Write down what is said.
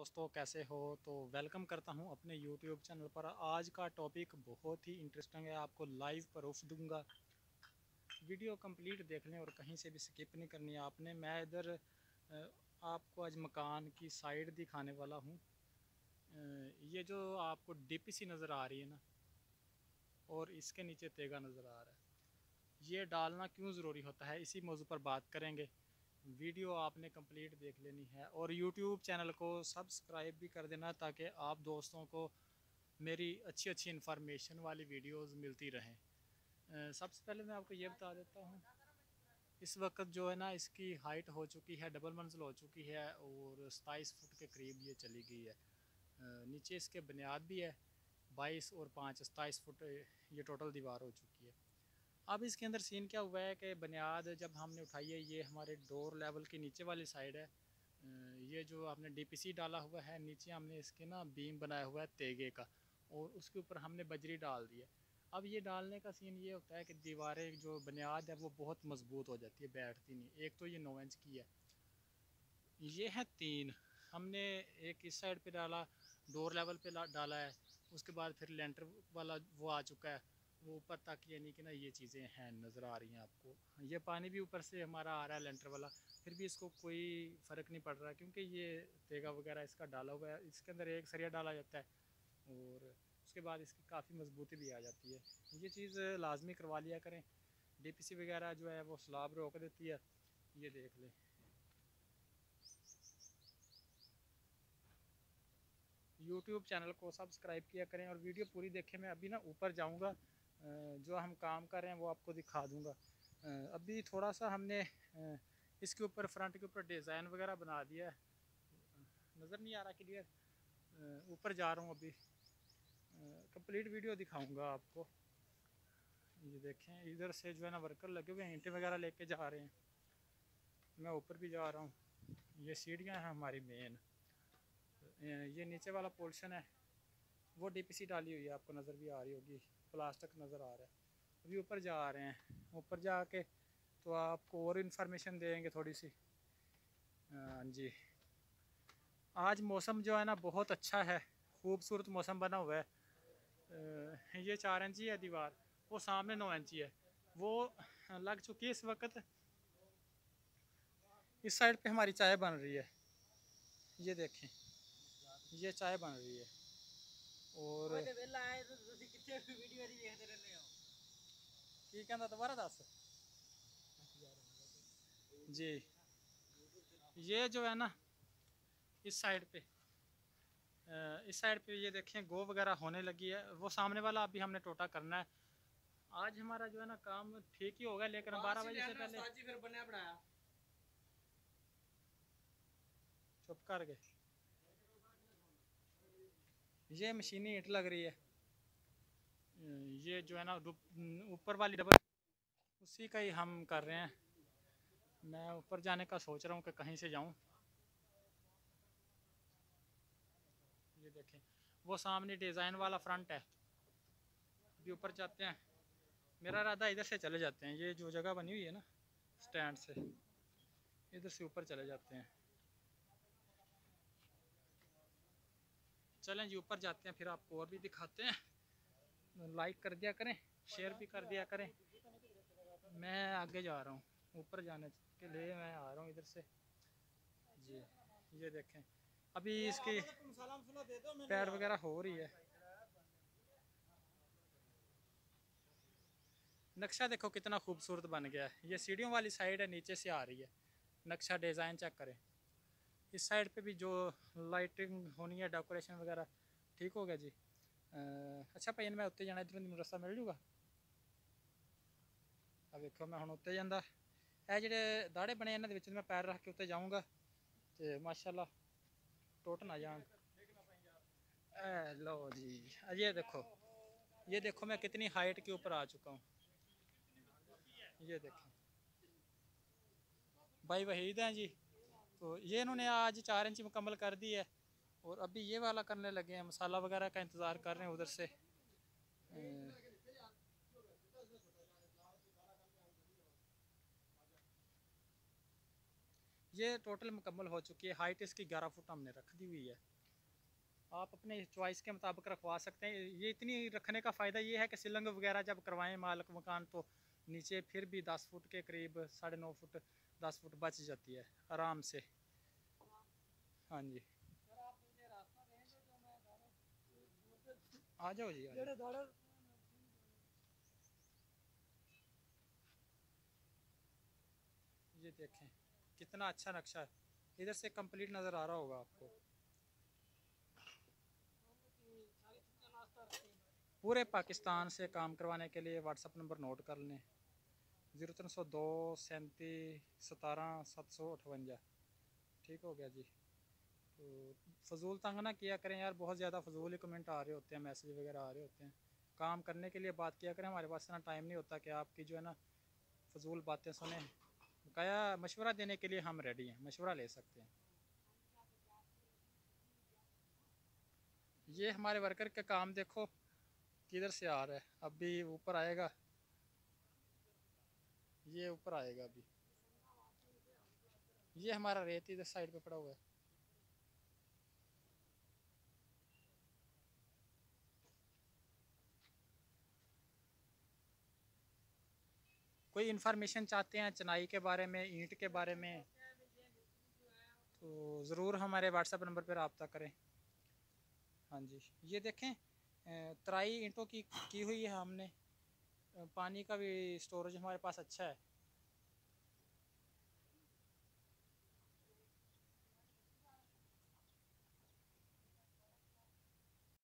दोस्तों, कैसे हो? तो वेलकम करता हूं अपने YouTube चैनल पर। आज का टॉपिक बहुत ही इंटरेस्टिंग है, आपको लाइव प्रूफ दूंगा। वीडियो कंप्लीट देख लें और कहीं से भी स्किप नहीं करनी है आपने। मैं इधर आपको आज मकान की साइड दिखाने वाला हूं। ये जो आपको डीपीसी नज़र आ रही है ना, और इसके नीचे तेगा नज़र आ रहा है, ये डालना क्यों ज़रूरी होता है, इसी मौजू पर बात करेंगे। वीडियो आपने कंप्लीट देख लेनी है और यूट्यूब चैनल को सब्सक्राइब भी कर देना, ताकि आप दोस्तों को मेरी अच्छी अच्छी इन्फॉर्मेशन वाली वीडियोस मिलती रहें। सबसे पहले मैं आपको ये बता देता हूँ, इस वक्त जो है ना, इसकी हाइट हो चुकी है, डबल मंजिल हो चुकी है और 27 फुट के करीब ये चली गई है। नीचे इसके बुनियाद भी है, 22 और 5 27 फुट ये टोटल दीवार हो चुकी है। अब इसके अंदर सीन क्या हुआ है कि बुनियाद जब हमने उठाई है, ये हमारे डोर लेवल की नीचे वाली साइड है। ये जो आपने डीपीसी डाला हुआ है, नीचे हमने इसके ना बीम बनाया हुआ है तेगे का, और उसके ऊपर हमने बजरी डाल दी है। अब ये डालने का सीन ये होता है कि दीवारें जो बुनियाद है वो बहुत मजबूत हो जाती है, बैठती नहीं। एक तो ये 9 इंच की है, ये है 3। हमने एक इस साइड पे डाला, डोर लेवल पे डाला है। उसके बाद फिर लेंटर वाला वो आ चुका है, वो ऊपर तक, यानी कि ना ये चीज़ें हैं नज़र आ रही हैं आपको। ये पानी भी ऊपर से हमारा आ रहा है लेंटर वाला, फिर भी इसको कोई फ़र्क नहीं पड़ रहा, क्योंकि ये तेगा वगैरह इसका डाला हुआ है। इसके अंदर एक सरिया डाला जाता है और उसके बाद इसकी काफ़ी मजबूती भी आ जाती है। ये चीज़ लाजमी करवा लिया करें। डीपीसी वगैरह जो है वो स्लाब रोक देती है, ये देख लें। यूट्यूब चैनल को सब्सक्राइब किया करें और वीडियो पूरी देखें। मैं अभी ना ऊपर जाऊंगा, जो हम काम कर रहे हैं वो आपको दिखा दूंगा। अभी थोड़ा सा हमने इसके ऊपर, फ्रंट के ऊपर डिज़ाइन वगैरह बना दिया है। नज़र नहीं आ रहा क्लियर? ऊपर जा रहा हूँ अभी, कंप्लीट वीडियो दिखाऊंगा आपको। ये देखें, इधर से जो है ना वर्कर लगे हुए हैं, ईंटें वगैरह लेके जा रहे हैं। मैं ऊपर भी जा रहा हूँ। ये सीढ़ियाँ हैं हमारी मेन। ये नीचे वाला पोर्शन है, वो डीपीसी डाली हुई है, आपको नज़र भी आ रही होगी, प्लास्टिक नज़र आ रहा है। अभी ऊपर जा रहे हैं, ऊपर जाके तो आपको और इन्फॉर्मेशन देंगे थोड़ी सी। हाँ जी, आज मौसम जो है ना बहुत अच्छा है, खूबसूरत मौसम बना हुआ है। ये 4 इंची है दीवार, वो सामने 9 इंची है, वो लग चुकी है इस वक्त। इस साइड पे हमारी चाय बन रही है, ये देखें, ये चाय बन रही है। और की कहना दोबारा दस जी, ये जो है ना, इस साइड पे ये देखें गो वगैरह होने लगी है। वो सामने वाला अभी हमने टोटा करना है। आज हमारा जो है ना काम ठीक ही होगा, लेकिन 12 बजे से पहले फिर बनाया। चुप कर गए, ये मशीनी ईंट लग रही है। ये जो है ना ऊपर वाली डबल, उसी का ही हम कर रहे हैं। मैं ऊपर जाने का सोच रहा हूँ कि कहीं से जाऊँ। ये देखें, वो सामने डिज़ाइन वाला फ्रंट है। अभी ऊपर जाते हैं, मेरा इरादा इधर से चले जाते हैं। ये जो जगह बनी हुई है ना स्टैंड से, इधर से ऊपर चले जाते हैं। चलें जी, ऊपर जाते हैं, फिर आपको और भी दिखाते हैं। लाइक कर दिया करें, शेयर भी कर दिया करें। मैं आगे जा रहा हूँ, ऊपर जाने के लिए मैं आ रहा हूँ इधर से जी। ये देखें, अभी इसकी पैर वगैरह हो रही है। नक्शा देखो कितना खूबसूरत बन गया है। ये सीढ़ियों वाली साइड है, नीचे से आ रही है। नक्शा डिज़ाइन चेक करें। इस साइड पे भी जो लाइटिंग होनी है, डेकोरेशन वगैरह ठीक हो गया जी। अच्छा भाई, मैं उत्ते जाना, इधरों मैनूं रस्ता मिल जूगा? अब देखो, मैं हुण उत्ते जांदा, ਇਹ ਜਿਹੜੇ ਦਾੜੇ बने ਇਹਨਾਂ ਦੇ ਵਿੱਚ मैं पैर रख के उत्ते जाऊँगा तो माशाल्लाह टुट ना जान। लो जी, ये देखो मैं कितनी हाइट के ऊपर आ चुका हूँ। ये देखें, भाई वहीद हैं जी। तो ये इन्होंने आज 4 इंच मुकम्मल कर दी है, और अभी ये वाला करने लगे हैं। मसाला वगैरह का इंतज़ार कर रहे हैं उधर से। ये टोटल मुकम्मल हो चुकी है। हाइट इसकी 11 फुट हमने रख दी हुई है। आप अपने चॉइस के मुताबिक रखवा सकते हैं। ये इतनी रखने का फ़ायदा ये है कि सीलिंग वगैरह जब करवाएं मालिक मकान तो नीचे फिर भी 10 फुट के करीब 9.5 फुट 10 फुट बच जाती है आराम से। हाँ जी आ जाओ जी आ जाओ। ये देखें कितना अच्छा नक्शा है। इधर से कंप्लीट नज़र आ रहा होगा आपको। पूरे पाकिस्तान से काम करवाने के लिए व्हाट्सअप नंबर नोट कर लें 0302 37 17 758। ठीक हो गया जी। तो फजूल तंग ना किया करें यार, बहुत ज़्यादा फजूल ही कमेंट आ रहे होते हैं, मैसेज वगैरह आ रहे होते हैं। काम करने के लिए बात किया करें, हमारे पास इतना टाइम नहीं होता कि आपकी जो है ना फजूल बातें सुने। क्या मशवरा देने के लिए हम रेडी हैं, मशवरा ले सकते हैं। ये हमारे वर्कर का काम देखो किधर से आ रहा है, अभी ऊपर आएगा। ये ऊपर आएगा अभी। ये हमारा रेत इधर साइड पे पड़ा हुआ है। कोई इन्फॉर्मेशन चाहते हैं चनाई के बारे में, ईंट के बारे में, तो ज़रूर हमारे व्हाट्सएप नंबर पर रब्ता करें। हाँ जी ये देखें तराई ईंटों की हुई है हमने। पानी का भी स्टोरेज हमारे पास अच्छा है।